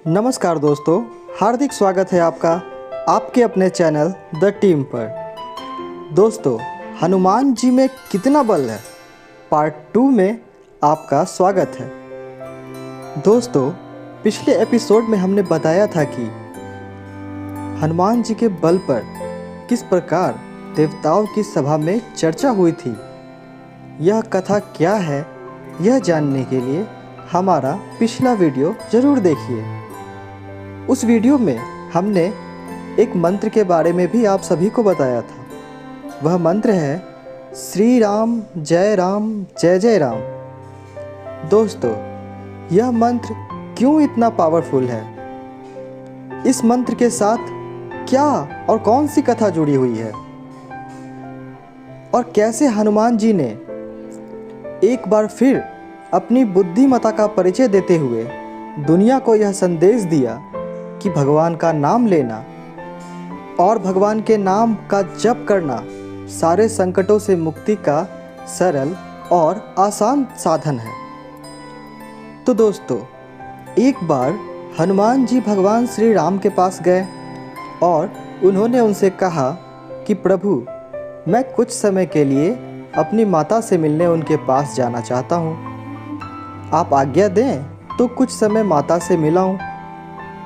नमस्कार दोस्तों, हार्दिक स्वागत है आपका आपके अपने चैनल द टीम पर। दोस्तों, हनुमान जी में कितना बल है पार्ट 2 में आपका स्वागत है। दोस्तों, पिछले एपिसोड में हमने बताया था कि हनुमान जी के बल पर किस प्रकार देवताओं की सभा में चर्चा हुई थी। यह कथा क्या है, यह जानने के लिए हमारा पिछला वीडियो ज़रूर देखिए। उस वीडियो में हमने एक मंत्र के बारे में भी आप सभी को बताया था। वह मंत्र है श्री राम जय जय राम। दोस्तों, यह मंत्र क्यों इतना पावरफुल है? इस मंत्र के साथ क्या और कौन सी कथा जुड़ी हुई है? और कैसे हनुमान जी ने एक बार फिर अपनी बुद्धिमत्ता का परिचय देते हुए दुनिया को यह संदेश दिया कि भगवान का नाम लेना और भगवान के नाम का जप करना सारे संकटों से मुक्ति का सरल और आसान साधन है। तो दोस्तों, एक बार हनुमान जी भगवान श्री राम के पास गए और उन्होंने उनसे कहा कि प्रभु, मैं कुछ समय के लिए अपनी माता से मिलने उनके पास जाना चाहता हूँ। आप आज्ञा दें तो कुछ समय माता से मिलाऊं।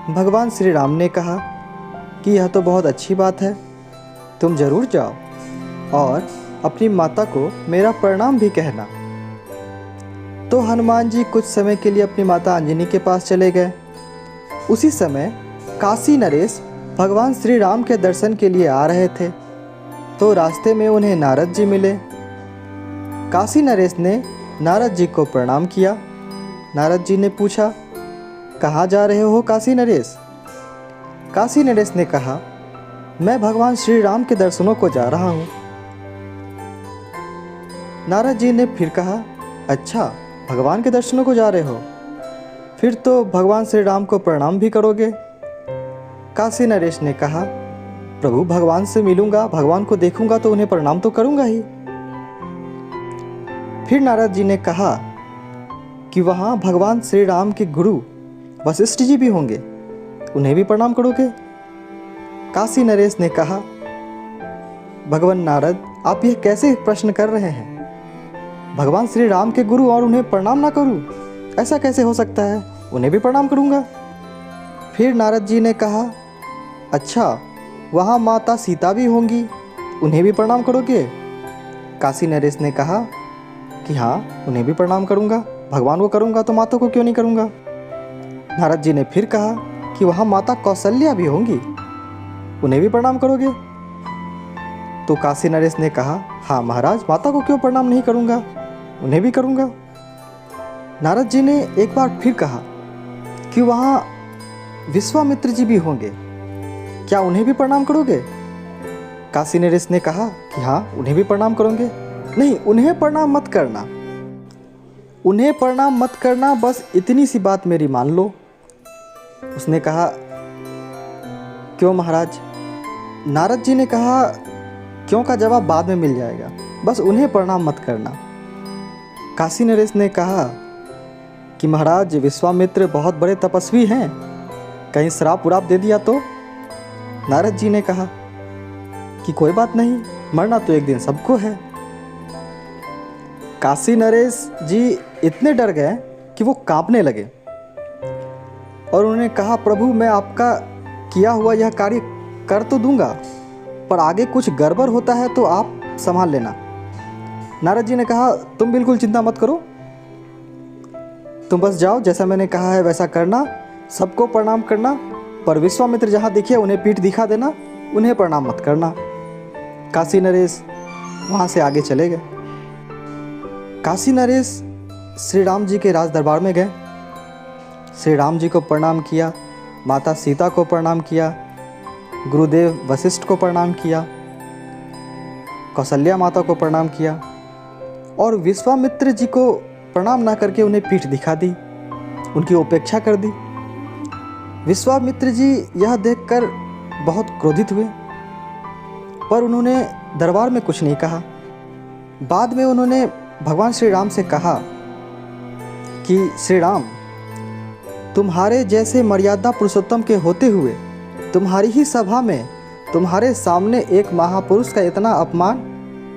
भगवान श्री राम ने कहा कि यह तो बहुत अच्छी बात है, तुम ज़रूर जाओ और अपनी माता को मेरा प्रणाम भी कहना। तो हनुमान जी कुछ समय के लिए अपनी माता अंजनी के पास चले गए। उसी समय काशी नरेश भगवान श्री राम के दर्शन के लिए आ रहे थे, तो रास्ते में उन्हें नारद जी मिले। काशी नरेश ने नारद जी को प्रणाम किया। नारद जी ने पूछा, कहाँ जा रहे हो काशी नरेश? काशी नरेश ने कहा, मैं भगवान श्री राम के दर्शनों को जा रहा हूँ। नारद जी ने फिर कहा, अच्छा, भगवान के दर्शनों को जा रहे हो, फिर तो भगवान श्री राम को प्रणाम भी करोगे। काशी नरेश ने कहा, प्रभु, भगवान से मिलूंगा, भगवान को देखूंगा तो उन्हें प्रणाम तो करूंगा ही। फिर नारद जी ने कहा कि वहाँ भगवान श्री राम के गुरु वशिष्ठ जी भी होंगे, उन्हें भी प्रणाम करोगे। काशी नरेश ने कहा, भगवान नारद, आप यह कैसे प्रश्न कर रहे हैं? भगवान श्री राम के गुरु और उन्हें प्रणाम ना करूं, ऐसा कैसे हो सकता है? उन्हें भी प्रणाम करूंगा। फिर नारद जी ने कहा, अच्छा, वहाँ माता सीता भी होंगी, उन्हें भी प्रणाम करोगे? काशी नरेश ने कहा कि हाँ, उन्हें भी प्रणाम करूंगा, भगवान को करूंगा तो माता को क्यों नहीं करूंगा। नारद जी ने फिर कहा कि वहाँ माता कौशल्या भी होंगी, उन्हें भी प्रणाम करोगे? तो काशी नरेश ने कहा, हाँ महाराज, माता को क्यों प्रणाम नहीं करूँगा, उन्हें भी करूँगा। नारद जी ने एक बार फिर कहा कि वहाँ विश्वामित्र जी भी होंगे, क्या उन्हें भी प्रणाम करोगे? काशी नरेश ने कहा कि हाँ, उन्हें भी प्रणाम करोगे। नहीं, उन्हें प्रणाम मत करना, उन्हें प्रणाम मत करना, बस इतनी सी बात मेरी मान लो। उसने कहा, क्यों महाराज? नारद जी ने कहा, क्यों का जवाब बाद में मिल जाएगा, बस उन्हें प्रणाम मत करना। काशी नरेश ने कहा कि महाराज, विश्वामित्र बहुत बड़े तपस्वी हैं, कहीं श्राप उराप दे दिया तो? नारद जी ने कहा कि कोई बात नहीं, मरना तो एक दिन सबको है। काशी नरेश जी इतने डर गए कि वो कांपने लगे और उन्होंने कहा, प्रभु, मैं आपका किया हुआ यह कार्य कर तो दूंगा, पर आगे कुछ गड़बड़ होता है तो आप संभाल लेना। नारद जी ने कहा, तुम बिल्कुल चिंता मत करो, तुम बस जाओ, जैसा मैंने कहा है वैसा करना, सबको प्रणाम करना, पर विश्वामित्र जहाँ दिखे उन्हें पीठ दिखा देना, उन्हें प्रणाम मत करना। काशी नरेश वहाँ से आगे चले गए। काशी नरेश श्री राम जी के राज दरबार में गए। श्री राम जी को प्रणाम किया, माता सीता को प्रणाम किया, गुरुदेव वशिष्ठ को प्रणाम किया, कौशल्या माता को प्रणाम किया और विश्वामित्र जी को प्रणाम ना करके उन्हें पीठ दिखा दी, उनकी उपेक्षा कर दी। विश्वामित्र जी यह देखकर बहुत क्रोधित हुए, पर उन्होंने दरबार में कुछ नहीं कहा। बाद में उन्होंने भगवान श्री राम से कहा कि श्री राम, तुम्हारे जैसे मर्यादा पुरुषोत्तम के होते हुए तुम्हारी ही सभा में तुम्हारे सामने एक महापुरुष का इतना अपमान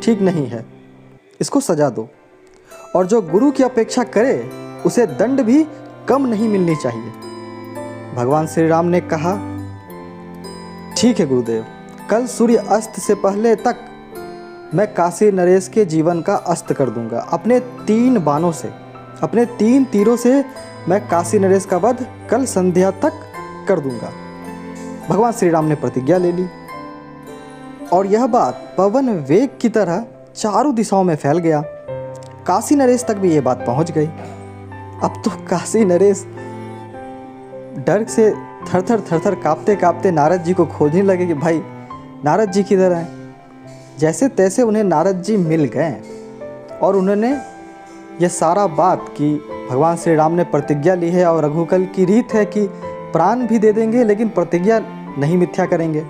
ठीक नहीं है। इसको सजा दो, और जो गुरु की अपेक्षा करे उसे दंड भी कम नहीं मिलनी चाहिए। भगवान श्री राम ने कहा, ठीक है गुरुदेव, कल सूर्य अस्त से पहले तक मैं काशी नरेश के जीवन का अस्त कर दूंगा। अपने 3 बाणों से, अपने 3 तीरों से मैं काशी नरेश का वध कल संध्या तक कर दूंगा। भगवान श्री राम ने प्रतिज्ञा ले ली और यह बात पवन वेग की तरह चारों दिशाओं में फैल गया। काशी नरेश तक भी ये बात पहुंच गई। अब तो काशी नरेश डर से थर थर कांपते कांपते नारद जी को खोजने लगे कि भाई नारद जी किधर हैं। जैसे तैसे उन्हें नारद जी मिल गए और उन्होंने यह सारा बात कि भगवान श्री राम ने प्रतिज्ञा ली है और रघुकुल की रीत है कि प्राण भी दे देंगे लेकिन प्रतिज्ञा नहीं मिथ्या करेंगे।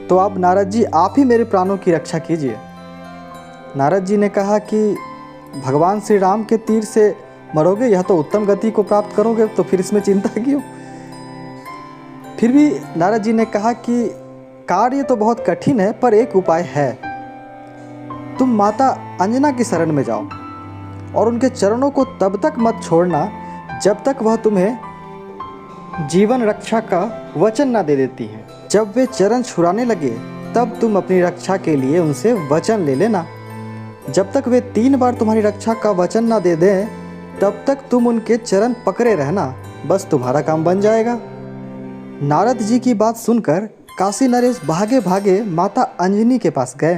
तो अब नारद जी आप ही मेरे प्राणों की रक्षा कीजिए। नारद जी ने कहा कि भगवान श्री राम के तीर से मरोगे, यह तो उत्तम गति को प्राप्त करोगे, तो फिर इसमें चिंता क्यों। फिर भी नारद जी ने कहा कि कार्य तो बहुत कठिन है पर एक उपाय है। तुम माता अंजना की शरण में जाओ और उनके चरणों को तब तक मत छोड़ना जब तक वह तुम्हें जीवन रक्षा का वचन ना दे देती हैं। जब वे चरण छुड़ाने लगे तब तुम अपनी रक्षा के लिए उनसे वचन ले लेना। जब तक वे 3 बार तुम्हारी रक्षा का वचन ना दे दें तब तक तुम उनके चरण पकड़े रहना, बस तुम्हारा काम बन जाएगा। नारद जी की बात सुनकर काशी नरेश भागे भागे माता अंजनी के पास गए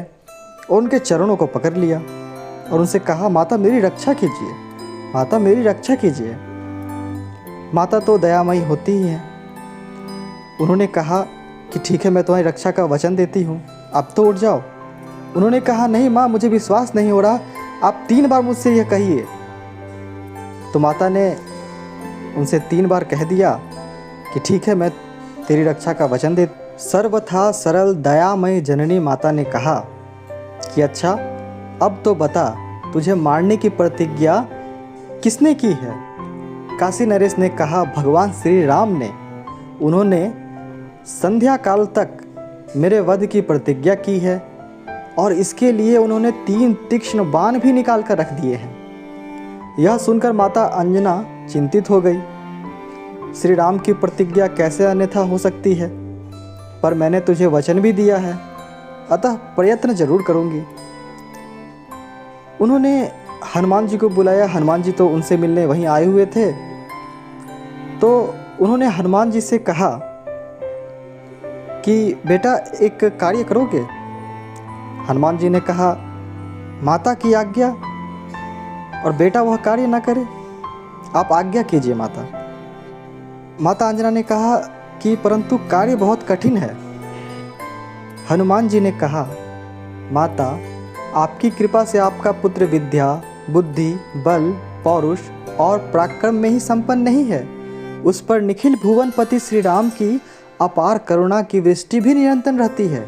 और उनके चरणों को पकड़ लिया और उनसे कहा, माता मेरी रक्षा कीजिए, माता मेरी रक्षा कीजिए। माता तो दयामयी होती ही हैं। उन्होंने कहा कि ठीक है, मैं तुम्हारी रक्षा का वचन देती हूँ, अब तो उठ जाओ। उन्होंने कहा, नहीं माँ, मुझे विश्वास नहीं हो रहा, आप 3 बार मुझसे यह कहिए। तो माता ने उनसे 3 बार कह दिया कि ठीक है, मैं तेरी रक्षा का वचन दे। सर्वथा सरल दयामयी जननी माता ने कहा कि अच्छा, अब तो बता, तुझे मारने की प्रतिज्ञा किसने की है। काशी नरेश ने कहा, भगवान श्री राम ने। उन्होंने संध्या काल तक मेरे वध की प्रतिज्ञा की है और इसके लिए उन्होंने 3 तीक्ष्ण बाण भी निकाल कर रख दिए हैं। यह सुनकर माता अंजना चिंतित हो गई। श्री राम की प्रतिज्ञा कैसे अन्यथा हो सकती है, पर मैंने तुझे वचन भी दिया है, अतः प्रयत्न जरूर करूंगी। उन्होंने हनुमान जी को बुलाया। हनुमान जी तो उनसे मिलने वहीं आए हुए थे। तो उन्होंने हनुमान जी से कहा कि बेटा एक कार्य करोगे। हनुमान जी ने कहा, माता की आज्ञा और बेटा वह कार्य ना करे, आप आज्ञा कीजिए माता। माता अंजना ने कहा कि परंतु कार्य बहुत कठिन है। हनुमान जी ने कहा, माता आपकी कृपा से आपका पुत्र विद्या, बुद्धि, बल, पौरुष और पराक्रम में ही संपन्न नहीं है, उस पर निखिल भुवनपति श्री राम की अपार करुणा की वृष्टि भी निरंतर रहती है।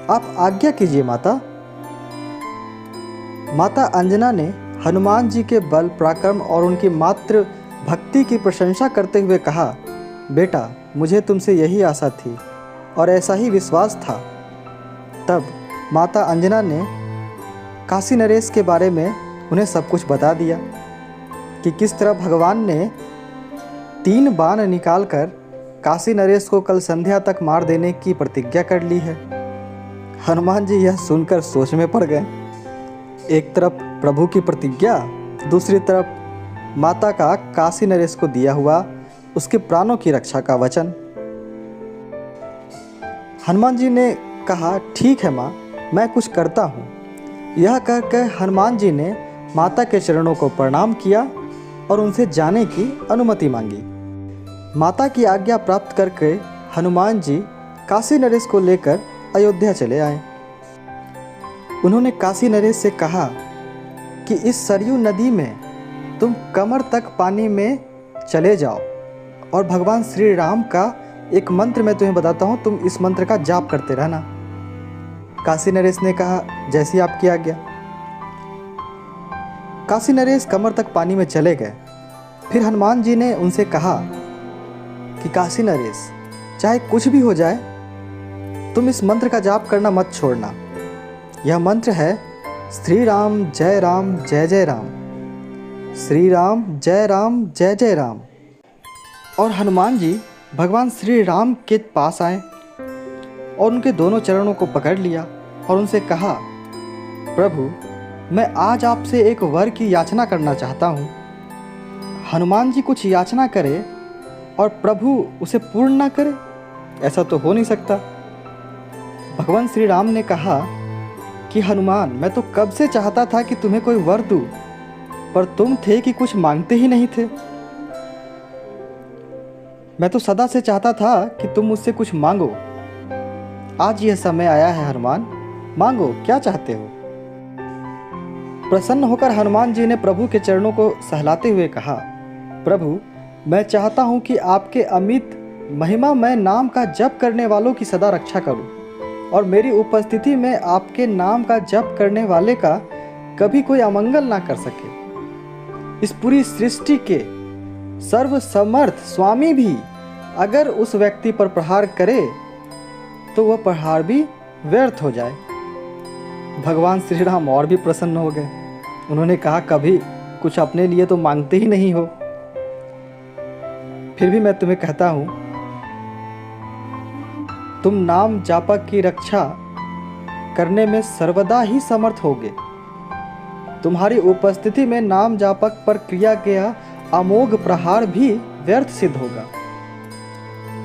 आप आज्ञा कीजिए माता। माता अंजना ने हनुमान जी के बल, पराक्रम और उनकी मातृ भक्ति की प्रशंसा करते हुए कहा, बेटा मुझे तुमसे यही आशा थी और ऐसा ही विश्वास था। तब माता अंजना ने काशी नरेश के बारे में उन्हें सब कुछ बता दिया कि किस तरह भगवान ने 3 बाण निकालकर काशी नरेश को कल संध्या तक मार देने की प्रतिज्ञा कर ली है। हनुमान जी यह सुनकर सोच में पड़ गए। एक तरफ प्रभु की प्रतिज्ञा, दूसरी तरफ माता का काशी नरेश को दिया हुआ उसके प्राणों की रक्षा का वचन। हनुमान जी ने कहा, ठीक है माँ, मैं कुछ करता हूँ। यह कहकर हनुमान जी ने माता के चरणों को प्रणाम किया और उनसे जाने की अनुमति मांगी। माता की आज्ञा प्राप्त करके हनुमान जी काशी नरेश को लेकर अयोध्या चले आए। उन्होंने काशी नरेश से कहा कि इस सरयू नदी में तुम कमर तक पानी में चले जाओ और भगवान श्री राम का एक मंत्र मैं तुम्हें बताता हूँ, तुम इस मंत्र का जाप करते रहना। काशी नरेश ने कहा, जैसी आपकी आज्ञा। काशी नरेश कमर तक पानी में चले गए फिर हनुमान जी ने उनसे कहा कि काशी नरेश, चाहे कुछ भी हो जाए, तुम इस मंत्र का जाप करना मत छोड़ना। यह मंत्र है श्री राम जय राम, श्री राम जय जय राम। और हनुमान जी भगवान श्री राम के पास आए और उनके दोनों चरणों को पकड़ लिया और उनसे कहा, प्रभु, मैं आज आपसे एक वर की याचना करना चाहता हूँ। हनुमान जी कुछ याचना करे और प्रभु उसे पूर्ण ना करे, ऐसा तो हो नहीं सकता। भगवान श्री राम ने कहा कि हनुमान, मैं तो कब से चाहता था कि तुम्हें कोई वर दूं, पर तुम थे कि कुछ मांगते ही नहीं थे। मैं तो सदा से चाहता था कि तुम मुझसे कुछ मांगो। आज यह समय आया है हनुमान, मांगो, क्या चाहते हो। प्रसन्न होकर हनुमान जी ने प्रभु के चरणों को सहलाते हुए कहा, प्रभु, मैं चाहता हूँ कि आपके अमित महिमामय नाम का जप करने वालों की सदा रक्षा करूँ और मेरी उपस्थिति में आपके नाम का जप करने वाले का कभी कोई अमंगल ना कर सके। इस पूरी सृष्टि के सर्वसमर्थ स्वामी भी अगर उस व्यक्ति पर प्रहार करे तो वह प्रहार भी व्यर्थ हो जाए। भगवान श्री राम और भी प्रसन्न हो गए। उन्होंने कहा, कभी कुछ अपने लिए तो मांगते ही नहीं हो, फिर भी मैं तुम्हें कहता हूं, तुम नाम जापक की रक्षा करने में सर्वदा ही समर्थ होगे। तुम्हारी उपस्थिति में नाम जापक पर किया गया अमोघ प्रहार भी व्यर्थ सिद्ध होगा।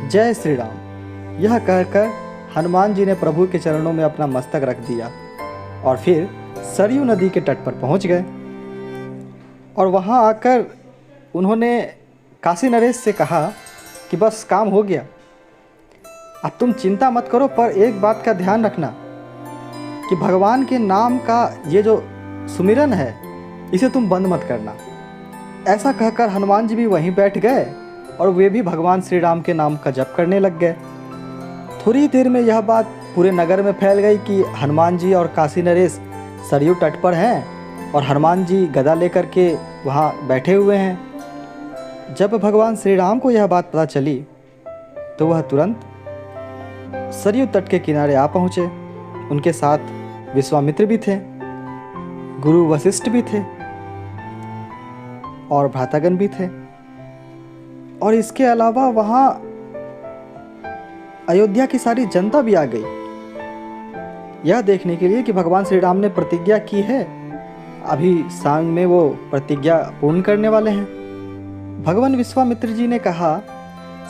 जय श्री राम। यह कहकर हनुमान जी ने प्रभु के चरणों में अपना मस्तक रख दिया और फिर सरयू नदी के तट पर पहुंच गए। और वहां आकर उन्होंने काशी नरेश से कहा कि बस काम हो गया, अब तुम चिंता मत करो, पर एक बात का ध्यान रखना कि भगवान के नाम का ये जो सुमिरन है इसे तुम बंद मत करना। ऐसा कहकर हनुमान जी भी वहीं बैठ गए और वे भी भगवान श्री राम के नाम का जप करने लग गए। थोड़ी देर में यह बात पूरे नगर में फैल गई कि हनुमान जी और काशी नरेश सरयू तट पर हैं और हनुमान जी गदा लेकर के वहाँ बैठे हुए हैं। जब भगवान श्री राम को यह बात पता चली तो वह तुरंत सरयू तट के किनारे आ पहुँचे। उनके साथ विश्वामित्र भी थे, गुरु वशिष्ठ भी थे और भ्रातागण भी थे। और इसके अलावा वहाँ अयोध्या की सारी जनता भी आ गई यह देखने के लिए कि भगवान श्री राम ने प्रतिज्ञा की है, अभी सांग में वो प्रतिज्ञा पूर्ण करने वाले हैं। भगवान विश्वामित्र जी ने कहा,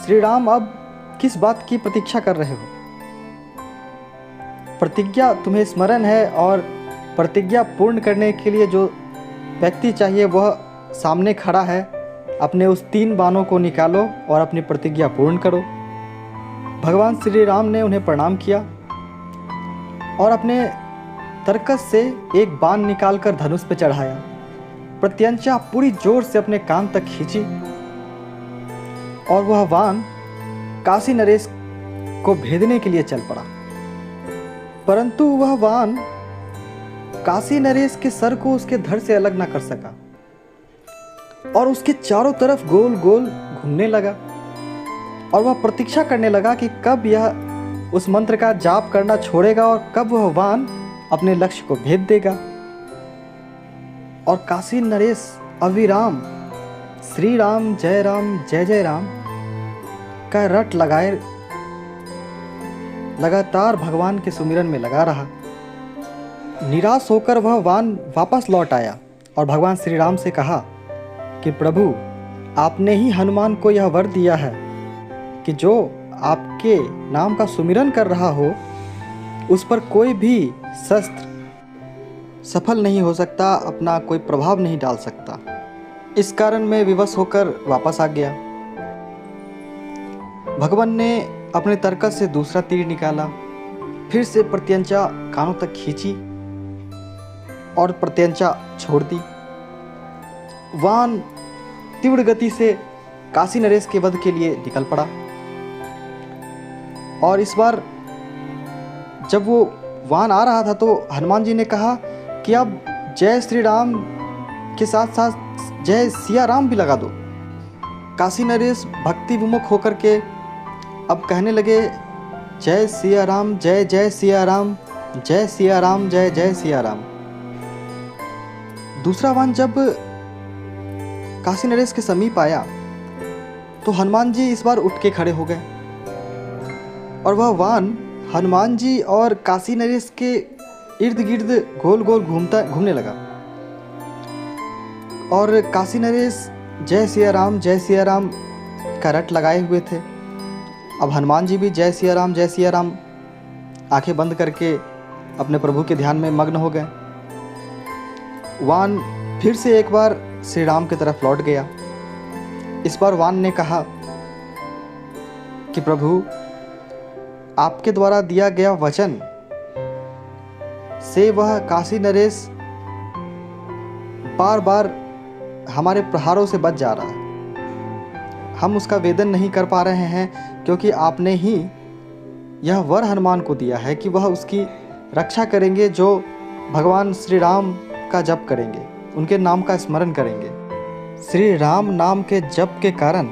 श्री राम, अब किस बात की प्रतीक्षा कर रहे हो? प्रतिज्ञा तुम्हें स्मरण है और प्रतिज्ञा पूर्ण करने के लिए जो व्यक्ति चाहिए वह सामने खड़ा है। अपने उस 3 बाणों को निकालो और अपनी प्रतिज्ञा पूर्ण करो। भगवान श्री राम ने उन्हें प्रणाम किया और अपने तरकस से एक बाण निकालकर धनुष पर चढ़ाया। प्रत्यंचा पूरी जोर से अपने कान तक खींची और वह बाण काशी नरेश को भेदने के लिए चल पड़ा, परंतु वह बाण काशी नरेश के सर को उसके धड़ से अलग न कर सका और उसके चारों तरफ गोल गोल घूमने लगा। और वह प्रतीक्षा करने लगा कि कब यह उस मंत्र का जाप करना छोड़ेगा और कब वह बाण अपने लक्ष्य को भेद देगा। और काशी नरेश अविराम श्री राम जय जय राम का रट लगाए लगातार भगवान के सुमिरन में लगा रहा। निराश होकर वह बाण वापस लौट आया और भगवान श्री राम से कहा कि प्रभु, आपने ही हनुमान को यह वर दिया है कि जो आपके नाम का सुमिरन कर रहा हो उस पर कोई भी शस्त्र सफल नहीं हो सकता, अपना कोई प्रभाव नहीं डाल सकता। इस कारण मैं विवश होकर वापस आ गया। भगवान ने अपने तरकस से दूसरा तीर निकाला, फिर से प्रत्यंचा कानों तक खींची और प्रत्यंचा छोड़ दी। बाण तीव्र गति से काशी नरेश के वध के लिए निकल पड़ा। और इस बार जब वो बाण आ रहा था तो हनुमान जी ने कहा कि अब जय श्री राम के साथ साथ जय सिया राम भी लगा दो। काशी नरेश भक्ति विमुख होकर के अब कहने लगे, जय सिया राम, जय जय सिया राम, जय सिया राम, जय जय सिया राम। दूसरा वाहन जब काशी नरेश के समीप आया तो हनुमान जी इस बार उठ के खड़े हो गए और वह वाहन हनुमान जी और काशी नरेश के इर्द गिर्द गोल गोल घूमने लगा। और काशी नरेश जय सिया राम का रट लगाए हुए थे। अब हनुमान जी भी जय सिया राम आंखें बंद करके अपने प्रभु के ध्यान में मग्न हो गए। वान फिर से एक बार श्री राम की तरफ लौट गया। इस बार वान ने कहा कि प्रभु, आपके द्वारा दिया गया वचन से वह काशी नरेश बार बार हमारे प्रहारों से बच जा रहा है। हम उसका वेदन नहीं कर पा रहे हैं क्योंकि आपने ही यह वर हनुमान को दिया है कि वह उसकी रक्षा करेंगे, जो भगवान श्री राम का जप करेंगे, उनके नाम का स्मरण करेंगे। श्री राम नाम के जप के कारण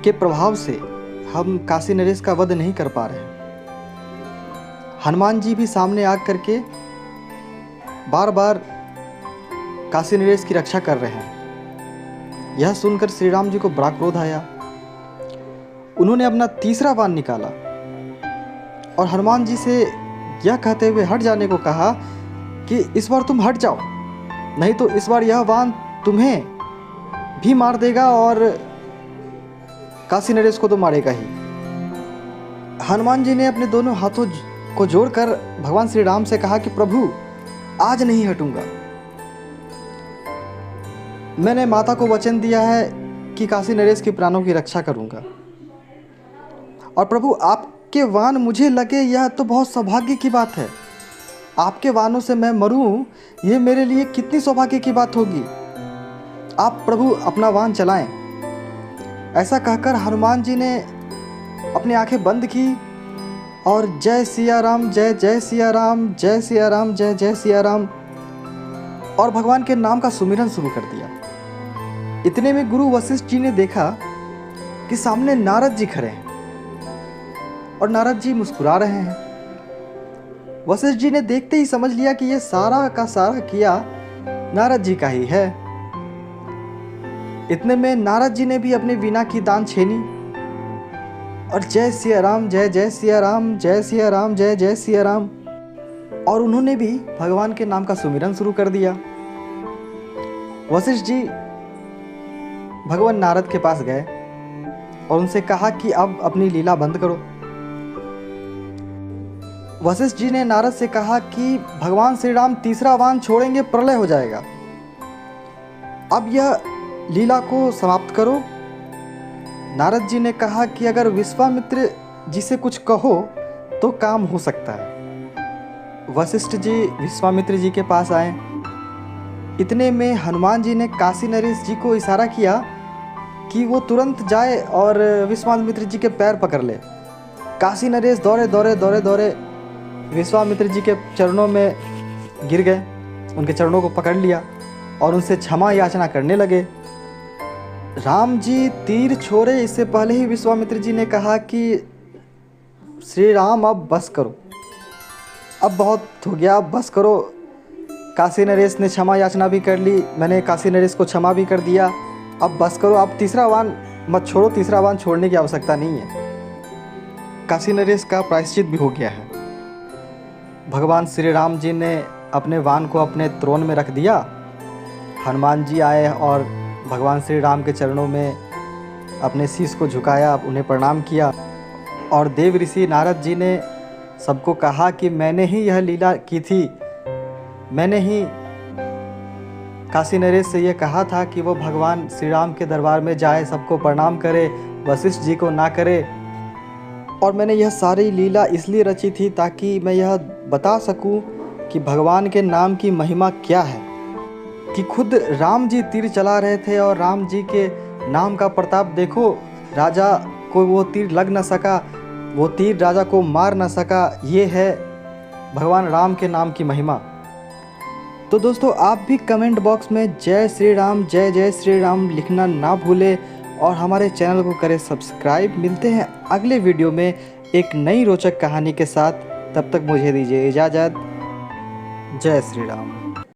के प्रभाव से हम काशी नरेश का वध नहीं कर पा रहे हैं। हनुमान जी भी सामने आ करके बार बार काशी नरेश की रक्षा कर रहे हैं। यह सुनकर श्री राम जी को बड़ा क्रोध आया। उन्होंने अपना तीसरा बाण निकाला और हनुमान जी से यह कहते हुए हट जाने को कहा कि इस बार तुम हट जाओ, नहीं तो इस बार यह बाण तुम्हें भी मार देगा और काशी नरेश को तो मारेगा ही। हनुमान जी ने अपने दोनों हाथों को जोड़कर भगवान श्री राम से कहा कि प्रभु, आज नहीं हटूंगा। मैंने माता को वचन दिया है कि काशी नरेश के प्राणों की रक्षा करूंगा, और प्रभु आपके वाण मुझे लगे यह तो बहुत सौभाग्य की बात है। आपके वाणों से मैं मरूं, ये मेरे लिए कितनी सौभाग्य की बात होगी। आप प्रभु अपना वाण चलाएं। ऐसा कहकर हनुमान जी ने अपनी आंखें बंद की और जय सिया राम, जय जय सिया राम, जय सिया राम, जय जय सिया राम और भगवान के नाम का सुमिरन शुरू कर दिया। इतने में गुरु वशिष्ठ जी ने देखा कि सामने नारद जी खड़े हैं और नारद जी मुस्कुरा रहे हैं। वशिष्ठ जी ने देखते ही समझ लिया कि यह सारा का सारा किया नारद जी का ही है। इतने में नारद जी ने भी अपनी वीणा की दान छेनी और जय सिया राम, जय जय सिया राम, जय सिया राम, जय जय सिया राम, और उन्होंने भी भगवान के नाम का सुमिरन शुरू कर दिया। वशिष्ठ जी भगवान नारद के पास गए और उनसे कहा कि अब अपनी लीला बंद करो। वशिष्ठ जी ने नारद से कहा कि भगवान श्री राम तीसरा वाण छोड़ेंगे, प्रलय हो जाएगा। अब यह लीला को समाप्त करो। नारद जी ने कहा कि अगर विश्वामित्र जी से कुछ कहो तो काम हो सकता है। वशिष्ठ जी विश्वामित्र जी के पास आए। इतने में हनुमान जी ने काशी नरेश जी को इशारा किया कि वो तुरंत जाए और विश्वामित्र जी के पैर पकड़ ले। काशी नरेश दौड़े दौड़े दौड़े दौड़े विश्वामित्र जी के चरणों में गिर गए, उनके चरणों को पकड़ लिया और उनसे क्षमा याचना करने लगे। राम जी तीर छोड़े इससे पहले ही विश्वामित्र जी ने कहा कि श्री राम अब बस करो, अब बहुत हो गया, अब बस करो। काशी नरेश ने क्षमा याचना भी कर ली, मैंने काशी नरेश को क्षमा भी कर दिया, अब बस करो, अब तीसरा वाण मत छोड़ो, तीसरा वाण छोड़ने की आवश्यकता नहीं है। काशी नरेश का प्रायश्चित भी हो गया है। भगवान श्री राम जी ने अपने वाण को अपने त्रोन में रख दिया। हनुमान जी आए और भगवान श्री राम के चरणों में अपने शीश को झुकाया, उन्हें प्रणाम किया और देव ऋषि नारद जी ने सबको कहा कि मैंने ही यह लीला की थी, मैंने ही काशी नरेश से यह कहा था कि वो भगवान श्री राम के दरबार में जाए, सबको प्रणाम करे, वशिष्ठ जी को ना करे। और मैंने यह सारी लीला इसलिए रची थी ताकि मैं यह बता सकूं कि भगवान के नाम की महिमा क्या है, कि खुद राम जी तीर चला रहे थे और राम जी के नाम का प्रताप देखो, राजा को वो तीर लग न सका, वो तीर राजा को मार न सका। ये है भगवान राम के नाम की महिमा। तो दोस्तों, आप भी कमेंट बॉक्स में जय श्री राम, जय जय श्री राम लिखना ना भूलें और हमारे चैनल को करें सब्सक्राइब। मिलते हैं अगले वीडियो में एक नई रोचक कहानी के साथ। तब तक मुझे दीजिए इजाज़त। जय श्री राम।